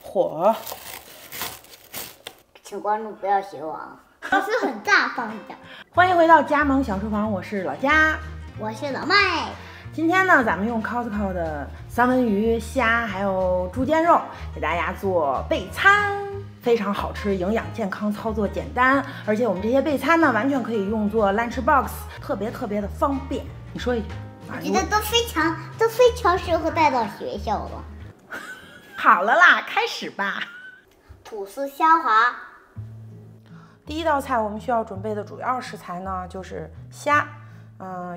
火。请关注，不要学网。我是很大方的。欢迎回到加盟小厨房，我是老佳，我是老麦。今天呢，咱们用 Costco 的三文鱼、虾还有猪肩肉给大家做备餐，非常好吃、营养健康、操作简单，而且我们这些备餐呢，完全可以用作 lunch box， 特别的方便。你说一句。我觉得都非常适合带到学校了。好了啦，开始吧。吐司虾滑。第一道菜我们需要准备的主要食材呢，就是虾。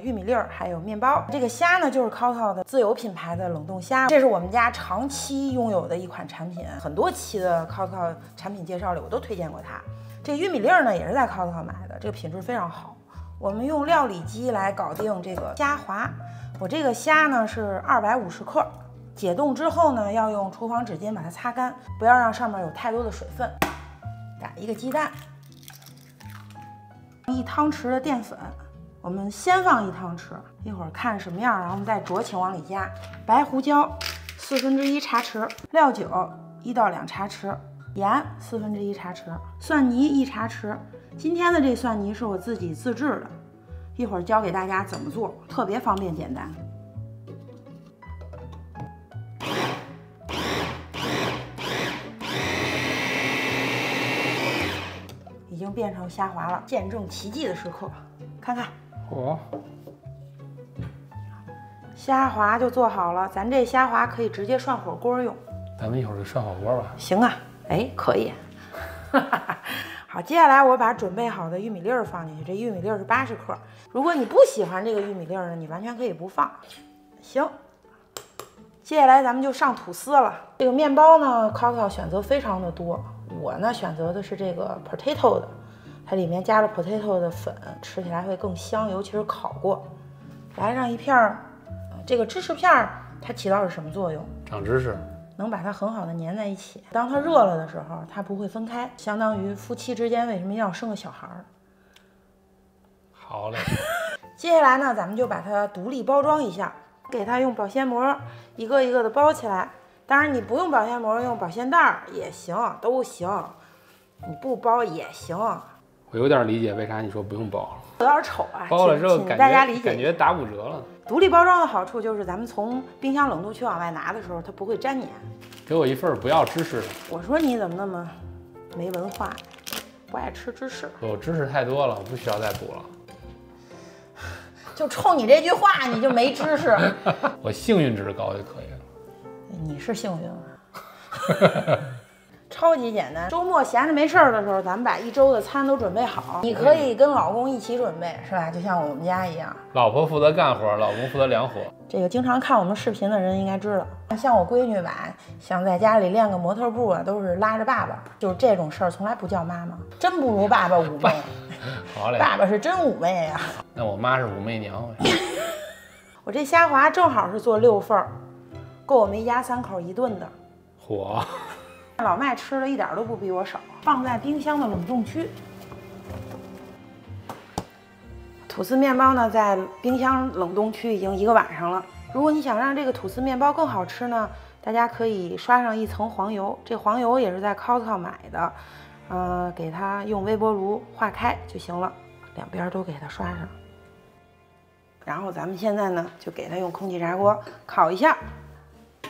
玉米粒儿还有面包。这个虾呢，就是 Costco 的自有品牌的冷冻虾，这是我们家长期拥有的一款产品，很多期的 Costco 产品介绍里我都推荐过它。这个玉米粒儿呢，也是在 Costco 买的，这个品质非常好。我们用料理机来搞定这个虾滑。我这个虾呢是250克，解冻之后呢，要用厨房纸巾把它擦干，不要让上面有太多的水分。打一个鸡蛋，1汤匙的淀粉。我们先放1汤匙，一会儿看什么样，然后我们再酌情往里加。白胡椒1/4茶匙，料酒1到2茶匙，盐1/4茶匙，蒜泥1茶匙。今天的这蒜泥是我自己自制的，一会儿教给大家怎么做，特别方便简单。已经变成虾滑了，见证奇迹的时刻，看看。虾滑就做好了，咱这虾滑可以直接涮火锅用。咱们一会儿就涮火锅吧。行啊，哎，可以。好，接下来我把准备好的玉米粒儿放进去，这玉米粒儿是80克。如果你不喜欢这个玉米粒儿呢，你完全可以不放。行，接下来咱们就上吐司了。这个面包呢 ，Costco 选择非常的多，我呢选择的是这个 potato 的。它里面加了 potato 的粉，吃起来会更香，尤其是烤过。来上一片儿，这个芝士片儿，它起到是什么作用？长知识，能把它很好的粘在一起。当它热了的时候，它不会分开，相当于夫妻之间为什么要生个小孩儿。好嘞。接下来呢，咱们就把它独立包装一下，给它用保鲜膜一个一个的包起来。当然你不用保鲜膜，用保鲜袋也行，都行。你不包也行。我有点理解为啥你说不用包了，有点丑啊。包了之后大家理解，感觉打5折了。独立包装的好处就是咱们从冰箱冷冻区往外拿的时候，它不会粘黏。给我一份不要芝士的。我说你怎么那么没文化，不爱吃芝士？我芝士太多了，我不需要再补了。就冲你这句话，你就没知识。我幸运值高就可以了。你是幸运啊。超级简单，周末闲着没事儿的时候，咱们把1周的餐都准备好。你可以跟老公一起准备，是吧？就像我们家一样，老婆负责干活，老公负责量活。这个经常看我们视频的人应该知道，像我闺女吧，想在家里练个模特步啊，都是拉着爸爸，就是这种事儿从来不叫妈妈，真不如爸爸妩媚。好嘞，爸爸是真妩媚呀。那我妈是武媚娘。我这虾滑正好是做6份，够我们一家3口一顿的。嚯！老麦吃的一点都不比我少，放在冰箱的冷冻区。吐司面包呢，在冰箱冷冻区已经1个晚上了。如果你想让这个吐司面包更好吃呢，大家可以刷上一层黄油，这黄油也是在 Costco 买的，给它用微波炉化开就行了，两边都给它刷上。然后咱们现在呢，就给它用空气炸锅烤一下。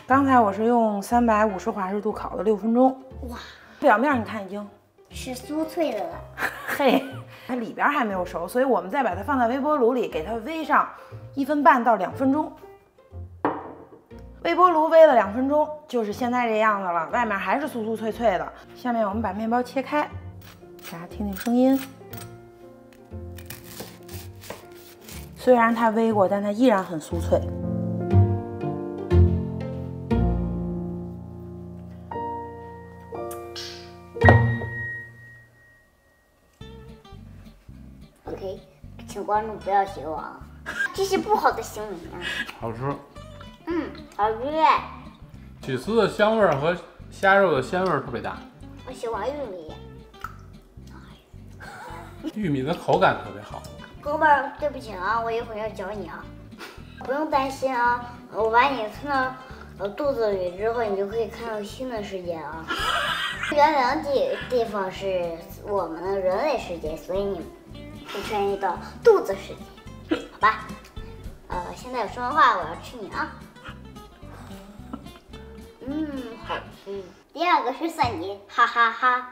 刚才我是用350华氏度烤了6分钟，哇，表面你看已经是酥脆的了。嘿，它里边还没有熟，所以我们再把它放在微波炉里，给它煨上1分半到2分钟。微波炉煨了2分钟，就是现在这样子了，外面还是酥酥脆脆的。下面我们把面包切开，大家听听声音。虽然它煨过，但它依然很酥脆。OK， 请关注，不要学网。这是不好的行为啊。好吃。好吃。起司的香味和虾肉的鲜味特别大。我喜欢玉米。玉米的口感特别好。哥们儿，对不起啊，我一会儿要教你啊，不用担心啊，我把你肚子里之后，你就可以看到新的世界啊。原来地方是我们的人类世界，所以你会穿越到肚子世界，好吧？现在有说完话，我要吃你啊。好吃。第二个是蒜泥，哈哈哈。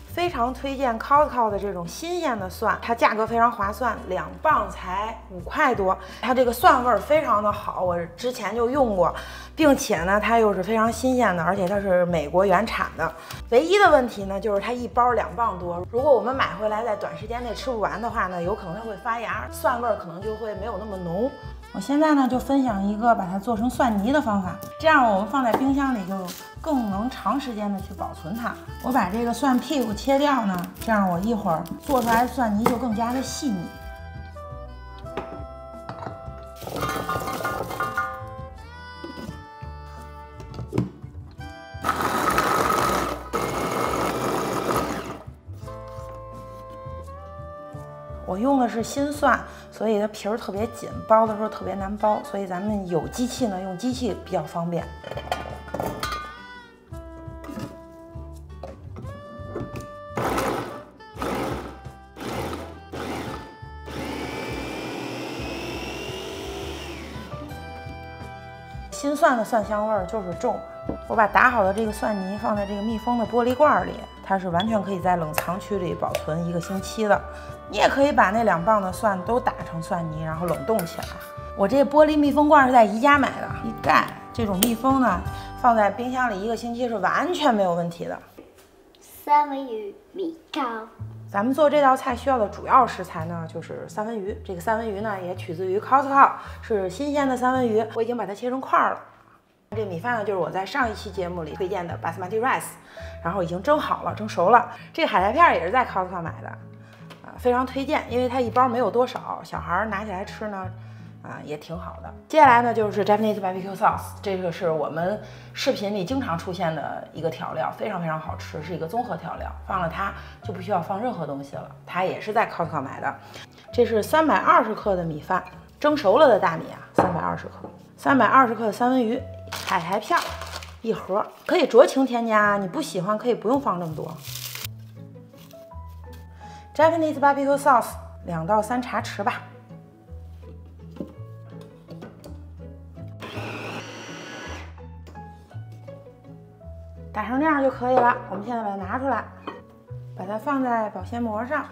非常推荐 Costco 的这种新鲜的蒜，它价格非常划算，2磅才5块多。它这个蒜味儿非常的好，我之前就用过，并且呢，它又是非常新鲜的，而且它是美国原产的。唯一的问题呢，就是它一包2磅多，如果我们买回来在短时间内吃不完的话呢，有可能它会发芽，蒜味儿可能就会没有那么浓。我现在呢就分享一个把它做成蒜泥的方法，这样我们放在冰箱里就更能长时间的去保存它。我把这个蒜屁股切掉呢，这样我一会儿做出来的蒜泥就更加的细腻。我用的是新蒜，所以它皮儿特别紧，剥的时候特别难剥，所以咱们有机器呢，用机器比较方便。新蒜的蒜香味儿就是重。我把打好的这个蒜泥放在这个密封的玻璃罐里，它是完全可以在冷藏区里保存1个星期的。你也可以把那2磅的蒜都打成蒜泥，然后冷冻起来。我这玻璃密封罐是在宜家买的，一盖这种密封呢，放在冰箱里1个星期是完全没有问题的。三文鱼米糕。咱们做这道菜需要的主要食材呢，就是三文鱼。这个三文鱼呢，也取自于 Costco， 是新鲜的三文鱼。我已经把它切成块了。这米饭呢，就是我在上一期节目里推荐的 Basmati rice， 然后已经蒸好了，蒸熟了。这个海苔片也是在 Costco 买的，非常推荐，因为它一包没有多少，小孩拿起来吃呢，也挺好的。接下来呢，就是 Japanese barbecue sauce， 这个是我们视频里经常出现的一个调料，非常非常好吃，是一个综合调料，放了它就不需要放任何东西了。它也是在 Costco 买的。这是320克的米饭，蒸熟了的大米啊，320克，320克的三文鱼。海苔片1盒，可以酌情添加，你不喜欢可以不用放这么多。Japanese barbecue sauce 2到3茶匙吧。打成这样就可以了。我们现在把它拿出来，把它放在保鲜膜上，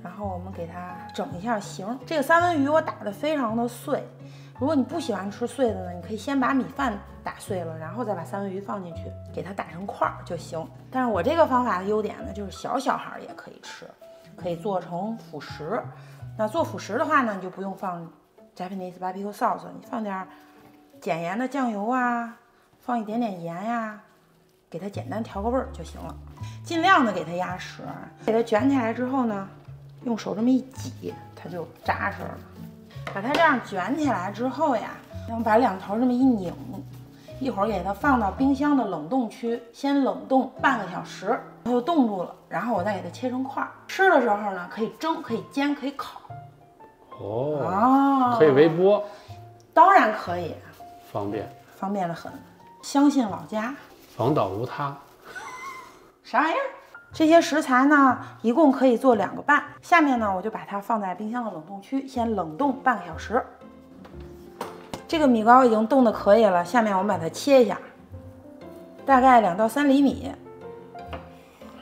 然后我们给它整一下形。这个三文鱼我打得非常的碎。如果你不喜欢吃碎的呢，你可以先把米饭打碎了，然后再把三文鱼放进去，给它打成块儿就行。但是我这个方法的优点呢，就是小孩也可以吃，可以做成辅食。那做辅食的话呢，你就不用放 Japanese barbecue sauce， 你放点减盐的酱油啊，放一点点盐呀，给它简单调个味儿就行了。尽量的给它压实，给它卷起来之后呢，用手这么一挤，它就扎实了。把它这样卷起来之后呀，然后把2头这么一拧，一会儿给它放到冰箱的冷冻区，先冷冻半个小时，它就冻住了。然后我再给它切成块。吃的时候呢，可以蒸，可以煎，可以烤。可以微波，当然可以，方便得很。相信老家，防岛无他。啥玩意儿？这些食材呢，一共可以做2个半。下面呢，我就把它放在冰箱的冷冻区，先冷冻半个小时。这个米糕已经冻得可以了，下面我们把它切一下，大概2到3厘米。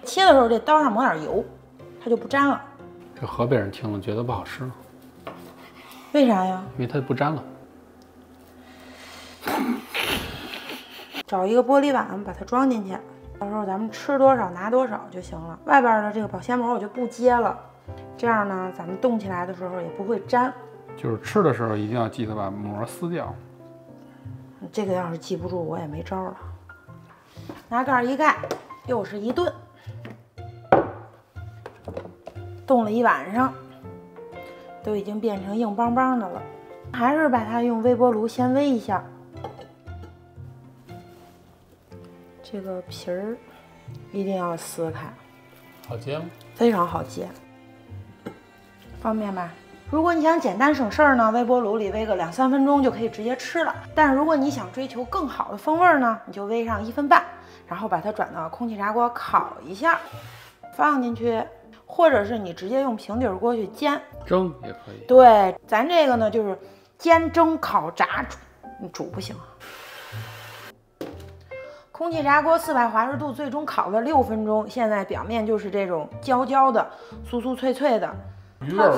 切的时候这刀上抹点油，它就不粘了。这河北人听了觉得不好吃，为啥呀？因为它不粘了。找一个玻璃碗把它装进去。到时候咱们吃多少拿多少就行了。外边的这个保鲜膜我就不揭了，这样呢，咱们冻起来的时候也不会粘。就是吃的时候一定要记得把膜撕掉。这个要是记不住，我也没招了。拿盖一盖，又是一顿，冻了1晚上，都已经变成硬邦邦的了。还是把它用微波炉先煨一下。这个皮儿一定要撕开，好煎吗？非常好煎，方便吧？如果你想简单省事儿呢，微波炉里煨个2、3分钟就可以直接吃了。但是如果你想追求更好的风味呢，你就煨上1分半，然后把它转到空气炸锅烤一下，放进去，或者是你直接用平底锅去煎，蒸也可以。对，咱这个呢就是煎、蒸、烤、炸、煮，你煮不行。空气炸锅400华氏度最终烤了6分钟，现在表面就是这种焦焦的、酥酥脆脆的，鱼味儿，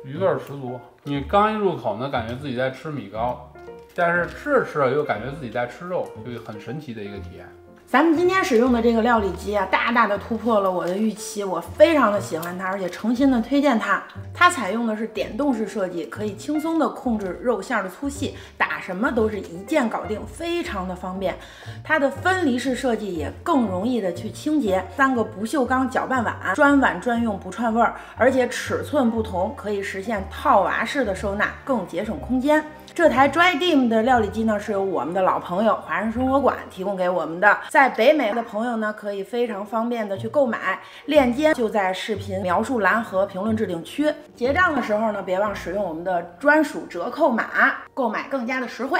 鱼味儿十足。你刚一入口呢，感觉自己在吃米糕，但是吃着吃着又感觉自己在吃肉，就很神奇的一个体验。咱们今天使用的这个料理机啊，大大的突破了我的预期，我非常的喜欢它，而且诚心的推荐它。它采用的是点动式设计，可以轻松的控制肉馅的粗细，打什么都是一键搞定，非常的方便。它的分离式设计也更容易的去清洁，3个不锈钢搅拌碗，专碗专用不串味儿，而且尺寸不同，可以实现套娃式的收纳，更节省空间。这台 Drydim 的料理机呢，是由我们的老朋友华人生活馆提供给我们的，在北美的朋友呢，可以非常方便的去购买，链接就在视频描述栏和评论置顶区。结账的时候呢，别忘使用我们的专属折扣码，购买更加的实惠。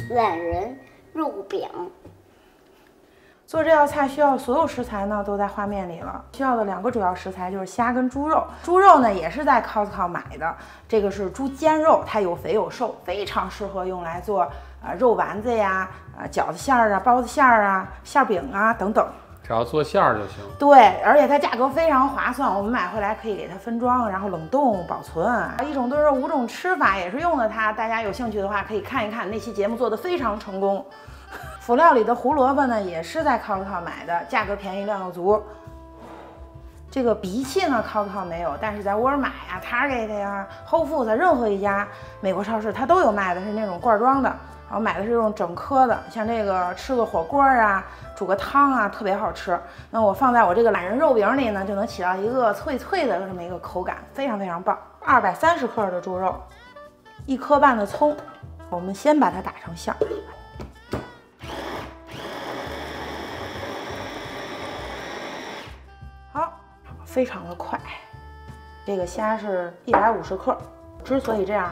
懒人肉饼。做这道菜需要所有食材呢都在画面里了，需要的2个主要食材就是虾跟猪肉。猪肉呢也是在 Costco 买的，这个是猪肩肉，它有肥有瘦，非常适合用来做肉丸子呀、饺子馅儿啊、包子馅儿啊、馅饼啊等等。只要做馅儿就行。对，而且它价格非常划算，我们买回来可以给它分装，然后冷冻保存。1种炖肉5种吃法也是用的它，大家有兴趣的话可以看一看，那期节目做的非常成功。辅料里的胡萝卜呢，也是在 Costco 买的，价格便宜，量又足。这个荸荠呢 ，Costco 没有，但是在沃尔玛呀、Target 呀、Whole Foods 任何一家美国超市它都有卖的，是那种罐装的。然后买的是这种整颗的，像这个吃个火锅啊，煮个汤啊，特别好吃。那我放在我这个懒人肉饼里呢，就能起到一个脆脆的这么一个口感，非常非常棒。230克的猪肉，1颗半的葱，我们先把它打成馅儿。好，非常的快。这个虾是150克，之所以这样，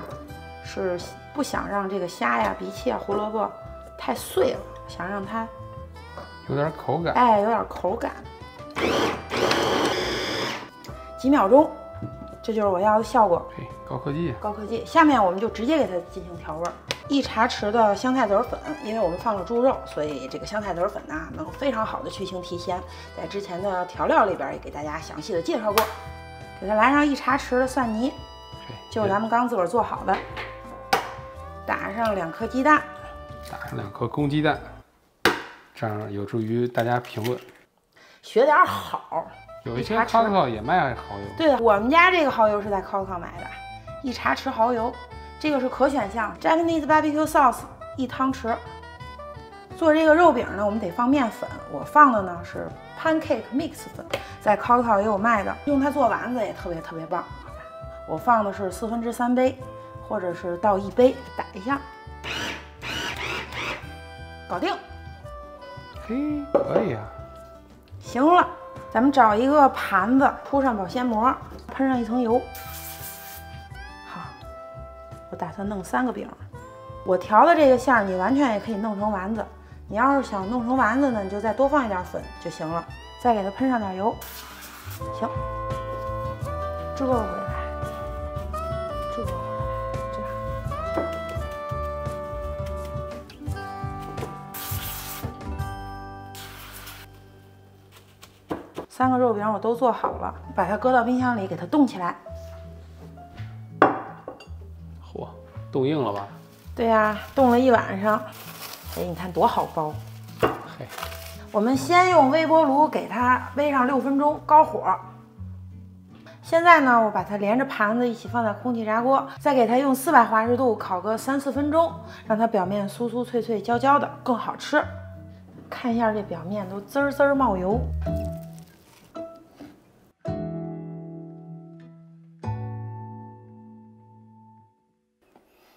是不想让这个虾呀、荸荠啊、胡萝卜太碎了，想让它有点口感。哎，有点口感。几秒钟，这就是我要的效果。嘿，高科技。高科技。下面我们就直接给它进行调味儿。1茶匙的香菜籽粉，因为我们放了猪肉，所以这个香菜籽粉呢能非常好的去腥提鲜，在之前的调料里边也给大家详细的介绍过。给它来上1茶匙的蒜泥，就是咱们刚自个儿做好的。打上2颗鸡蛋，打上2颗公鸡蛋，这样有助于大家评论。学点好，有一些 Costco 也卖蚝油。对的，我们家这个蚝油是在 Costco 买的，1茶匙蚝油，这个是可选项。Japanese barbecue sauce 1汤匙。做这个肉饼呢，我们得放面粉，我放的呢是 pancake mix 粉，在 Costco 也有卖的，用它做丸子也特别棒。我放的是3/4杯。或者是倒1杯，打一下，搞定。嘿，可以啊。行了，咱们找一个盘子，铺上保鲜膜，喷上1层油。好，我打算弄3个饼。我调的这个馅儿，你完全也可以弄成丸子。你要是想弄成丸子呢，你就再多放一点粉就行了。再给它喷上点油。行，这回来，这回来。3个肉饼我都做好了，把它搁到冰箱里给它冻起来。嚯，冻硬了吧？对呀，冻了1晚上。哎，你看多好包。嘿，我们先用微波炉给它煨上6分钟，高火。现在呢，我把它连着盘子一起放在空气炸锅，再给它用400华氏度烤个3、4分钟，让它表面酥酥脆脆、焦焦的，更好吃。看一下这表面都滋滋冒油。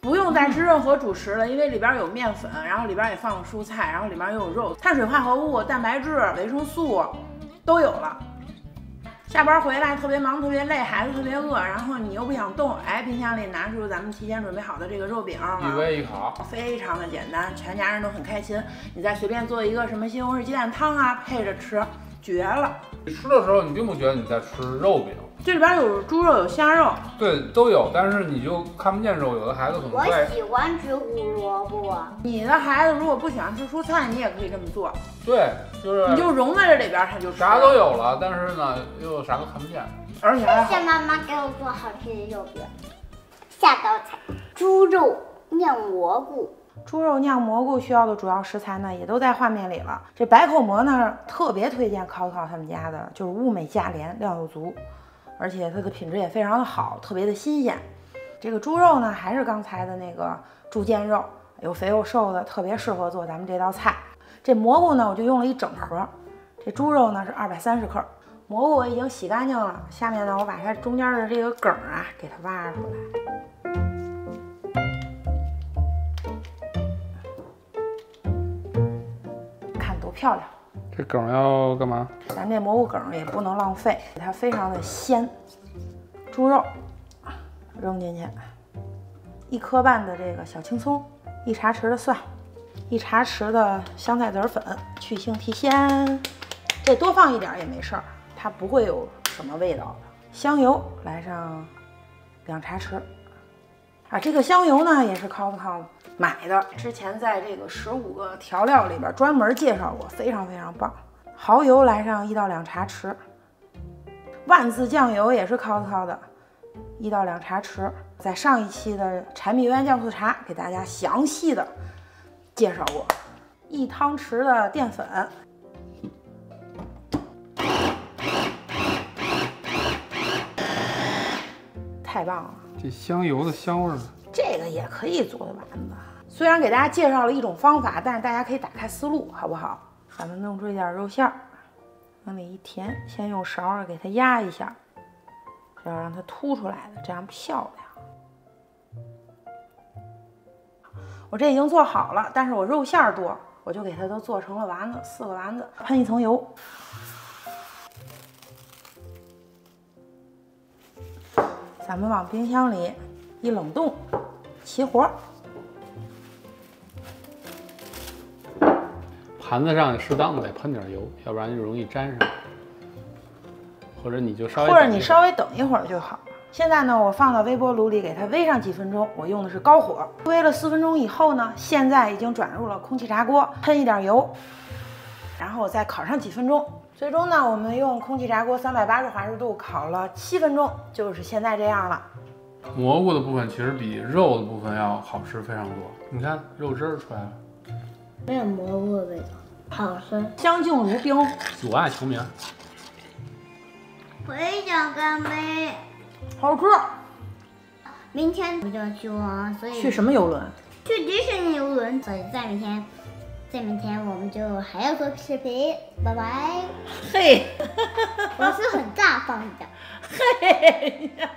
不用再吃任何主食了，因为里边有面粉，然后里边也放了蔬菜，然后里边又有肉，碳水化合物、蛋白质、维生素都有了。下班回来特别忙特别累，孩子特别饿，然后你又不想动，哎，冰箱里拿出咱们提前准备好的这个肉饼，一煨一烤，非常的简单，全家人都很开心。你再随便做一个什么西红柿鸡蛋汤啊，配着吃，绝了。你吃的时候你并不觉得你在吃肉饼，这里边有猪肉有虾肉，对，都有，但是你就看不见肉。有的孩子可能我喜欢吃胡萝卜。你的孩子如果不喜欢吃蔬菜，你也可以这么做。对，就是你就融在这里边，他就吃啥都有了，但是呢又啥都看不见。而且还谢谢妈妈给我做好吃的肉饼。下道菜：猪肉酿蘑菇。猪肉酿蘑菇需要的主要食材呢，也都在画面里了。这白口蘑呢，特别推荐考考他们家的，就是物美价廉，料又足，而且它的品质也非常的好，特别的新鲜。这个猪肉呢，还是刚才的那个猪肩肉，又肥又瘦的，特别适合做咱们这道菜。这蘑菇呢，我就用了一整盒。这猪肉呢是230克，蘑菇我已经洗干净了。下面呢，我把它中间的这个梗啊，给它挖出来。看多漂亮！这梗要干嘛？咱这蘑菇梗也不能浪费，它非常的鲜。猪肉扔进去，1颗半的这个小青葱，1茶匙的蒜，1茶匙的香菜籽粉，去腥提鲜。这多放一点也没事儿，它不会有什么味道的。香油来上2茶匙。啊，这个香油呢也是Costco买的，之前在这个15个调料里边专门介绍过，非常非常棒。蚝油来上1到2茶匙，万字酱油也是Costco的，1到2茶匙。在上一期的柴米油盐酱醋茶给大家详细的介绍过。1汤匙的淀粉，太棒了。这香油的香味儿，这个也可以做的丸子。虽然给大家介绍了一种方法，但是大家可以打开思路，好不好？咱们弄出一点肉馅儿，往里一填，先用勺儿给它压一下，是要让它凸出来的，这样漂亮。我这已经做好了，但是我肉馅儿多，我就给它都做成了丸子，4个丸子，喷一层油。咱们往冰箱里一冷冻，齐活。盘子上适当的得喷点油，要不然就容易粘上。或者你就稍微，或者你稍微等一会儿就好。现在呢，我放到微波炉里给它煨上几分钟，我用的是高火。煨了4分钟以后呢，现在已经转入了空气炸锅，喷一点油，然后我再烤上几分钟。最终呢，我们用空气炸锅380华氏度烤了7分钟，就是现在这样了。蘑菇的部分其实比肉的部分要好吃非常多。你看肉汁儿出来了，没有蘑菇的味道，好吃。香静如冰，阻碍求名。我也想干杯。好吃。明天我就要去玩，所以去什么游轮？去迪士尼游轮。所以在明天我们就还要做视频，拜拜。嘿，我是很大方的。嘿呀。